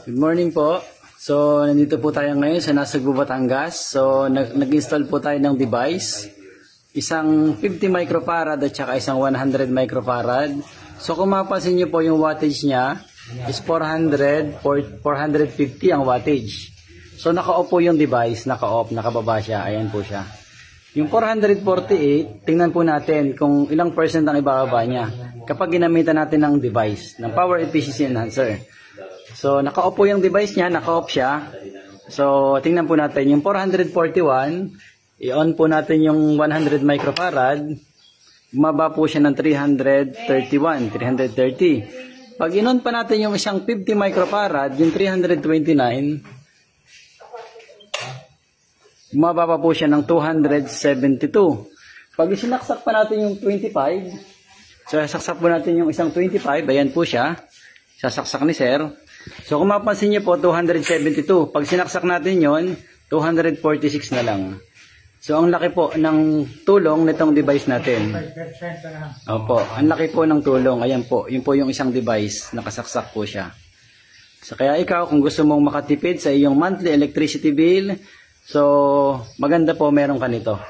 Good morning po. So, nandito po tayo ngayon sa Nasugbu, Batangas. So, nag-install po tayo ng device. Isang 50 microfarad at saka isang 100 microfarad. So, kung mapapansin nyo po yung wattage niya is 450 ang wattage. So, naka-off po yung device. Naka-off, nakababa siya. Ayan po siya. Yung 448, tingnan po natin kung ilang percent ang ibababa niya kapag ginamitan natin ng device, ng power efficiency enhancer. So, naka-off po yung device niya, naka-off siya. So, tingnan po natin yung 441, i-on po natin yung 100 microfarad, bumaba po siya ng 330. Pag in-on pa natin yung isang 50 microfarad, yung 329, bumaba pa po siya ng 272. Pag isinaksak pa natin yung 25, so sasaksak po natin yung isang 25, ayan po siya, sasaksak ni sir. So kung mapapansin niyo po, 272. Pag sinaksak natin yon, 246 na lang. So ang laki po ng tulong nitong device natin. Opo, ang laki po ng tulong. Ayan po, yun po yung isang device, nakasaksak po siya. So kaya ikaw, kung gusto mong makatipid sa iyong monthly electricity bill, so maganda po meron ka nito.